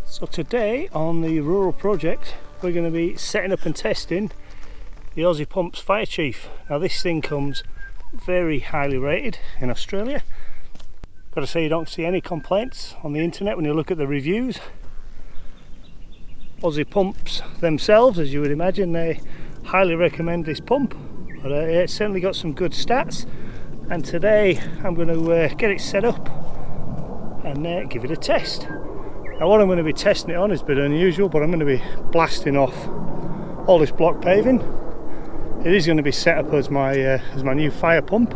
So today on the rural project we're going to be setting up and testing the Aussie Pumps FireChief. Now this thing comes very highly rated in Australia. Got to say, you don't see any complaints on the internet when you look at the reviews. Aussie Pumps themselves, as you would imagine, they highly recommend this pump, but it's certainly got some good stats. And today I'm going to get it set up and give it a test. Now what I'm going to be testing it on is a bit unusual, but I'm going to be blasting off all this block paving. It is going to be set up as my new fire pump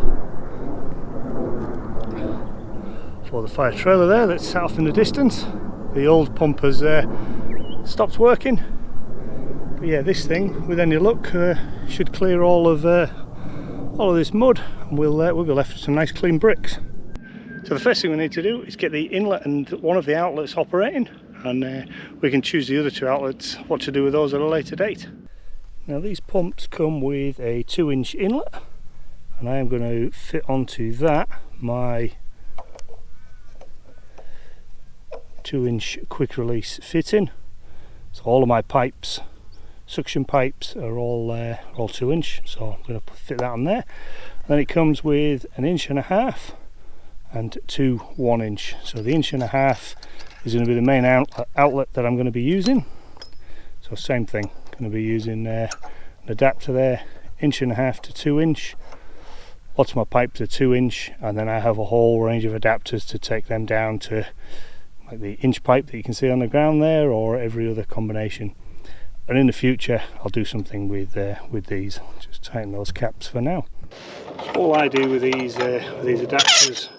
for the fire trailer there that's set off in the distance. The old pump has stopped working, but yeah, this thing with any luck should clear all of this mud, and we'll be left with some nice clean bricks. So the first thing we need to do is get the inlet and one of the outlets operating, and we can choose the other two outlets, what to do with those at a later date. Now these pumps come with a 2-inch inlet, and I am going to fit onto that my 2-inch quick release fitting. So all of my pipes, suction pipes, are all 2-inch, so I'm going to fit that on there. And then it comes with 1.5 inches and 2 1-inch. So the 1.5 inches is going to be the main outlet that I'm going to be using. So same thing, going to be using an adapter there, 1.5 to 2-inch. Lots of my pipes are 2-inch, and then I have a whole range of adapters to take them down to like the inch pipe that you can see on the ground there, or every other combination. And in the future I'll do something with these. Just tighten those caps for now. So all I do with these adapters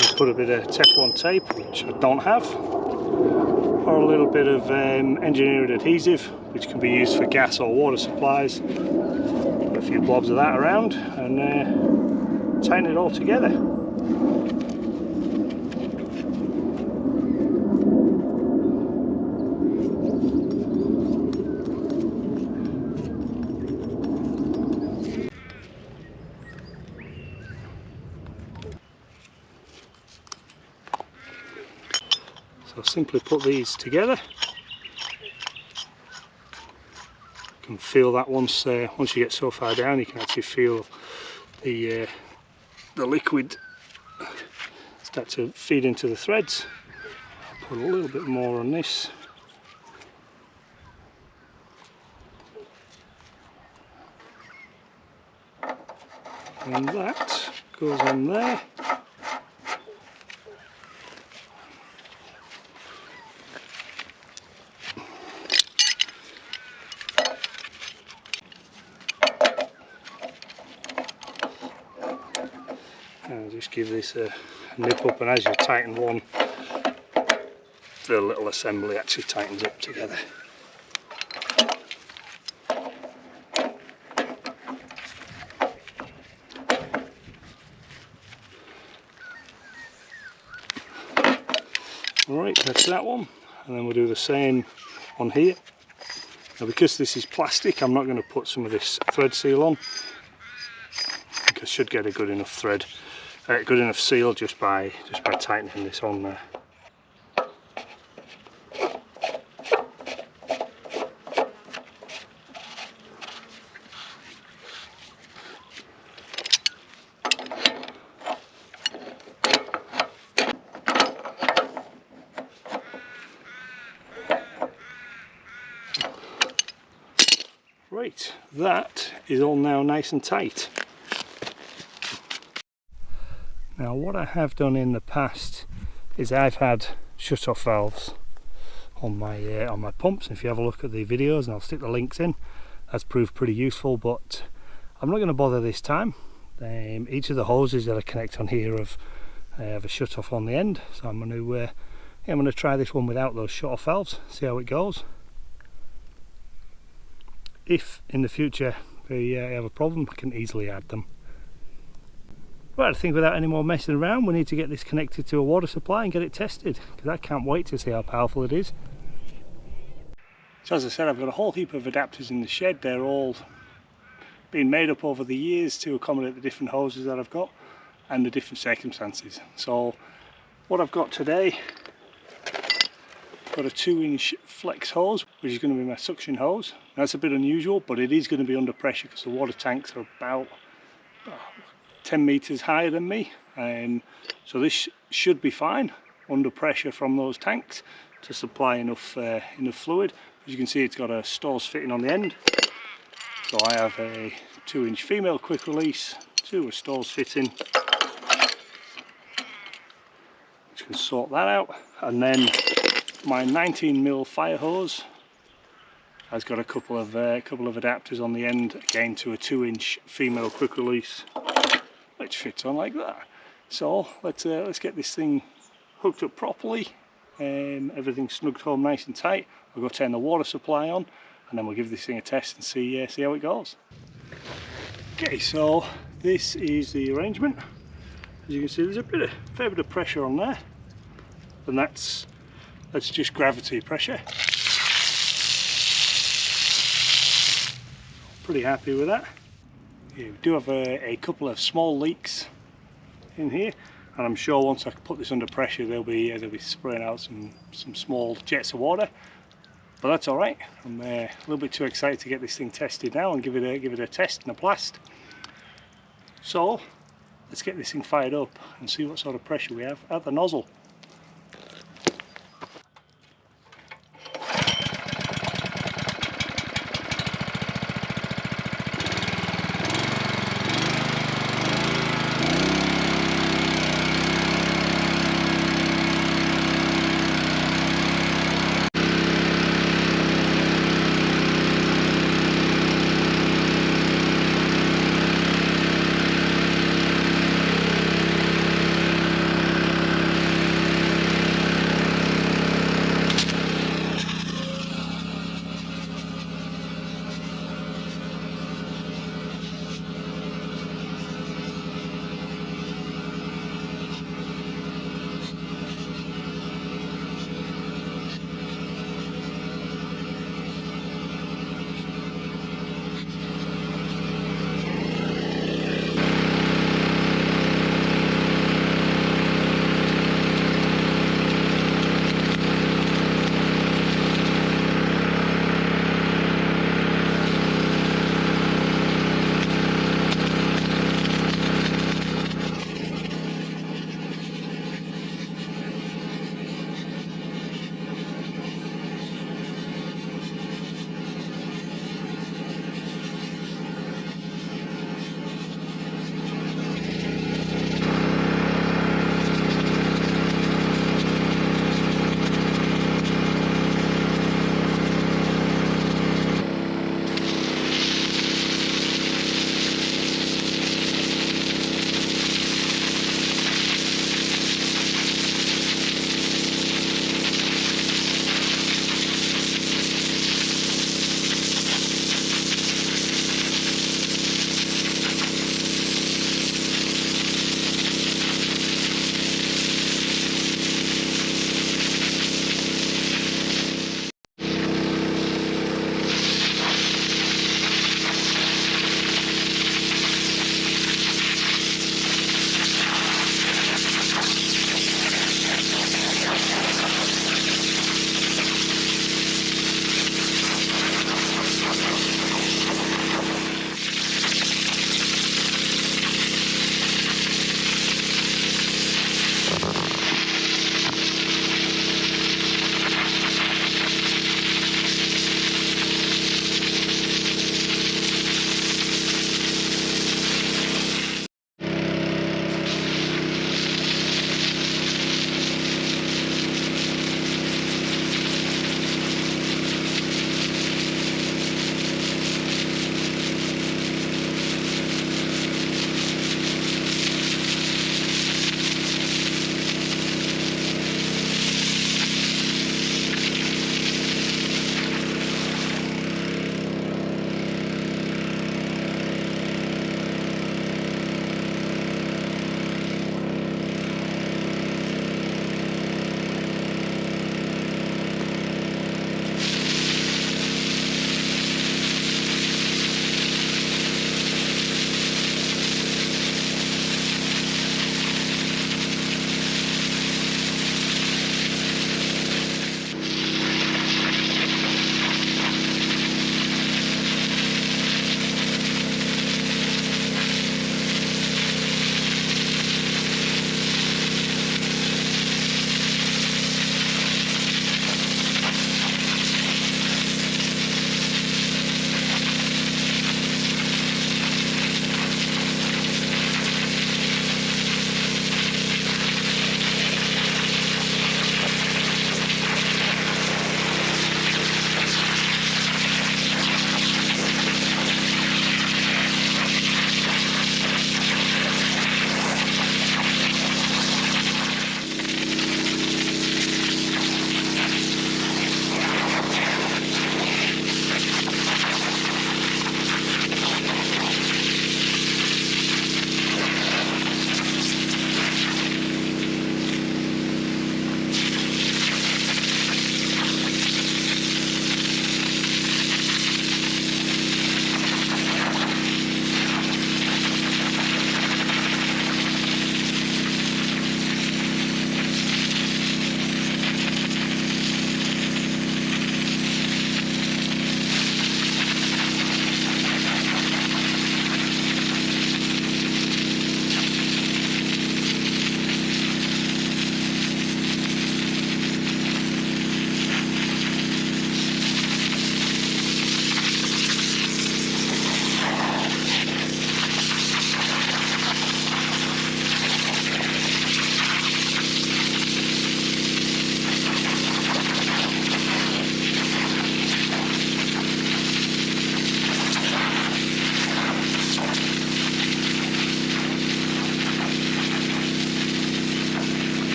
is put a bit of Teflon tape, which I don't have, or a little bit of engineered adhesive, which can be used for gas or water supplies. Put a few blobs of that around and tighten it all together. So simply put these together. You can feel that once you get so far down, you can actually feel the liquid start to feed into the threads. I'll put a little bit more on this. And that goes on there. And just give this a nip up, and as you tighten one, the little assembly actually tightens up together. Alright, that's that one, and then we'll do the same on here. Now because this is plastic, I'm not going to put some of this thread seal on. I think I should get a good enough seal just by tightening this on there. Right, that is all now nice and tight. Now what I have done in the past is I've had shut-off valves on my pumps. If you have a look at the videos, and I'll stick the links in, that's proved pretty useful, but I'm not going to bother this time. Each of the hoses that I connect on here have a shut-off on the end, so I'm going to try this one without those shut-off valves, see how it goes. If in the future we have a problem, I can easily add them. Right, I think without any more messing around, we need to get this connected to a water supply and get it tested, because I can't wait to see how powerful it is. So as I said, I've got a whole heap of adapters in the shed. They're all been made up over the years to accommodate the different hoses that I've got and the different circumstances. So what I've got today, got a 2-inch flex hose, which is going to be my suction hose. That's a bit unusual, but it is going to be under pressure because the water tanks are about 10 meters higher than me, and so this should be fine under pressure from those tanks to supply enough fluid. As you can see, it's got a Stores fitting on the end, so I have a 2-inch female quick release to a Stores fitting, which can sort that out. And then my 19mm fire hose has got a couple of adapters on the end, again to a 2-inch female quick release, which fits on like that. So let's get this thing hooked up properly, everything snugged home nice and tight. We'll go turn the water supply on, and then we'll give this thing a test and see how it goes. Okay, so this is the arrangement. As you can see, there's a fair bit of pressure on there, and that's just gravity pressure. Pretty happy with that. Yeah, we do have a couple of small leaks in here, and I'm sure once I put this under pressure they'll be spraying out some small jets of water, but that's all right. I'm a little bit too excited to get this thing tested now and give it a test and a blast. So let's get this thing fired up and see what sort of pressure we have at the nozzle.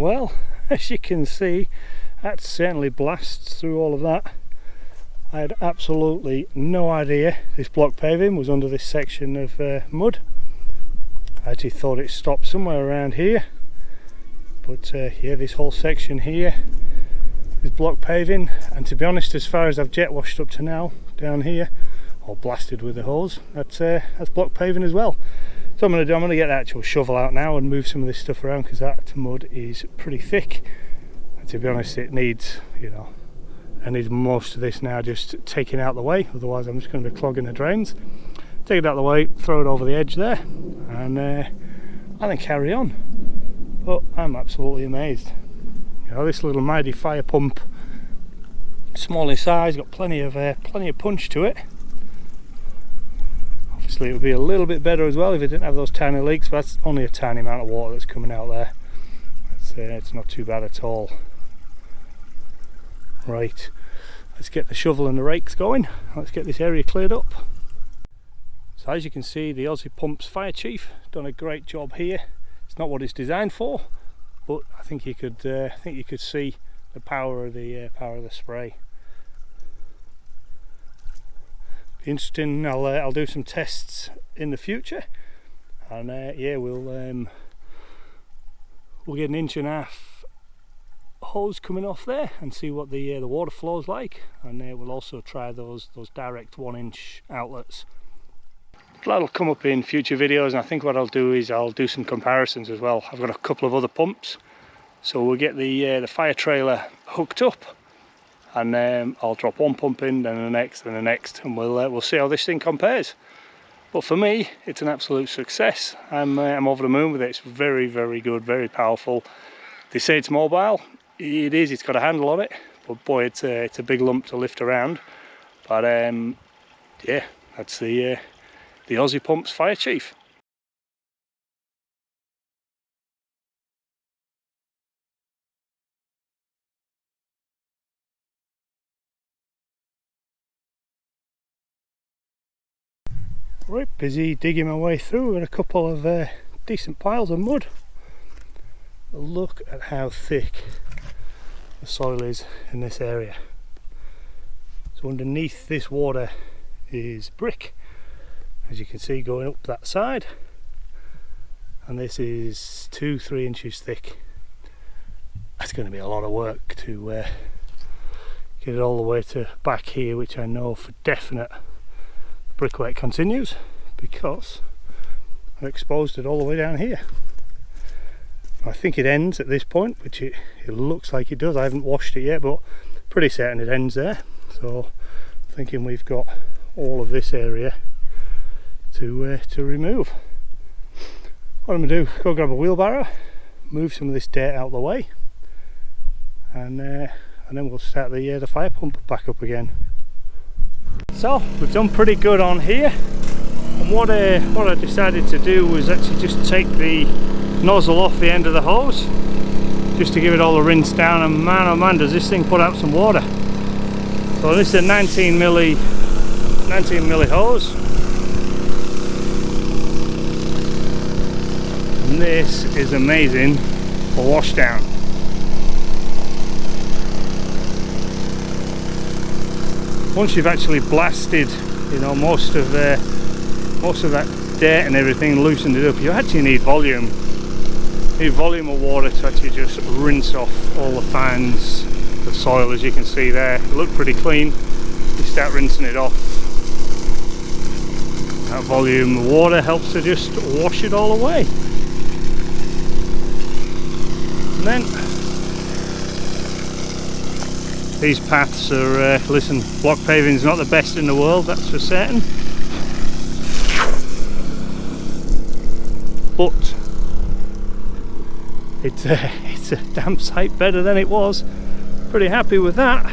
well. As you can see, that certainly blasts through all of that. I had absolutely no idea this block paving was under this section of mud. I actually thought it stopped somewhere around here, but yeah, this whole section here is block paving, and to be honest, as far as I've jet washed up to now down here, or blasted with the hose, that's block paving as well. So I'm going to get the actual shovel out now and move some of this stuff around, because that mud is pretty thick. And to be honest, it needs, you know, I need most of this now just taken out the way, otherwise I'm just going to be clogging the drains. Take it out the way, throw it over the edge there, and then carry on. But I'm absolutely amazed. You know, this little mighty fire pump, small in size, got plenty of punch to it. Obviously it would be a little bit better as well if it didn't have those tiny leaks, but that's only a tiny amount of water that's coming out there. It's not too bad at all. Right, let's get the shovel and the rakes going. Let's get this area cleared up. So as you can see, the Aussie Pumps FireChief done a great job here. It's not what it's designed for, but I think you could see the power of the spray. Be interesting. I'll do some tests in the future, and yeah, we'll get an 1.5 inch hose coming off there and see what the water flow's like, and we'll also try those direct 1 inch outlets. That'll come up in future videos, and I think what I'll do is I'll do some comparisons as well. I've got a couple of other pumps, so we'll get the fire trailer hooked up, and I'll drop one pump in, then the next, and the next, and we'll see how this thing compares. But for me, it's an absolute success. I'm over the moon with it. It's very, very good, very powerful. They say it's mobile. It is. It's got a handle on it, but boy, it's a big lump to lift around. But yeah, that's the Aussie Pumps FireChief. Right, busy digging my way through with a couple of decent piles of mud. Look at how thick the soil is in this area. So underneath this water is brick, as you can see, going up that side, and this is 2-3 inches thick. That's going to be a lot of work to get it all the way to back here, which I know for definite brickwork continues, because I've exposed it all the way down here. I think it ends at this point, which it looks like it does. I haven't washed it yet, but pretty certain it ends there. So I'm thinking we've got all of this area to remove. What I'm going to do, go grab a wheelbarrow, move some of this dirt out of the way, and then we'll start the fire pump back up again. So we've done pretty good on here, and what I decided to do was actually just take the nozzle off the end of the hose, just to give it all a rinse down, and man oh man, does this thing put out some water. So this is a 19 milli hose, and this is amazing for washdown. Once you've actually blasted, you know, most of that dirt and everything, loosened it up, you actually need volume. You need volume of water to actually just rinse off all the fines of soil, as you can see there. It looked pretty clean. You start rinsing it off. That volume of water helps to just wash it all away. And then these paths are, listen, block paving is not the best in the world, that's for certain. But it's a damn sight better than it was. Pretty happy with that.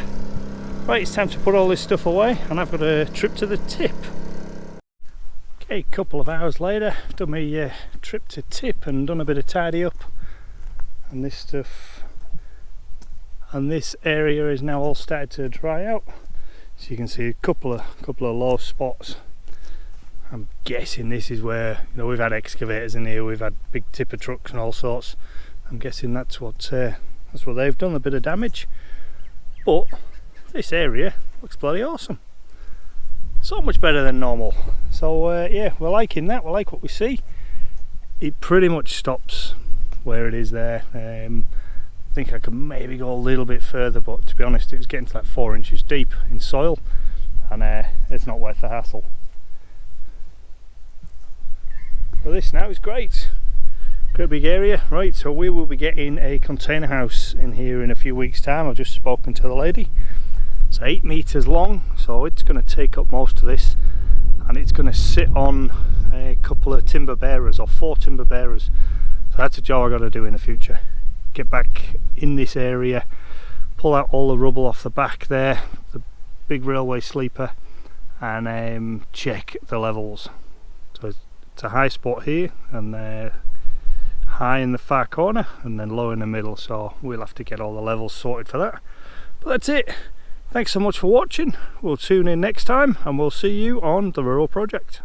Right, it's time to put all this stuff away, and I've got a trip to the tip. Okay, a couple of hours later, I've done my trip to tip and done a bit of tidy up, and this stuff and this area is now all started to dry out. So you can see a couple of low spots. I'm guessing this is where, you know, we've had excavators in here, we've had big tipper trucks and all sorts, I'm guessing that's what they've done, a bit of damage. But this area looks bloody awesome. So much better than normal. So yeah, we're liking that. We like what we see. It pretty much stops where it is there. I think I could maybe go a little bit further, but to be honest, it was getting to like 4 inches deep in soil, and it's not worth the hassle. So this now is great. Great big area. Right, so we will be getting a container house in here in a few weeks' time. I've just spoken to the lady. It's 8 meters long, so it's going to take up most of this, and it's going to sit on a couple of timber bearers, or 4 timber bearers. So that's a job I've got to do in the future. Get back in this area, pull out all the rubble off the back there, the big railway sleeper, and check the levels. So it's a high spot here, and high in the far corner, and then low in the middle, so we'll have to get all the levels sorted for that. But that's it. Thanks so much for watching. We'll tune in next time, and we'll see you on the rural project.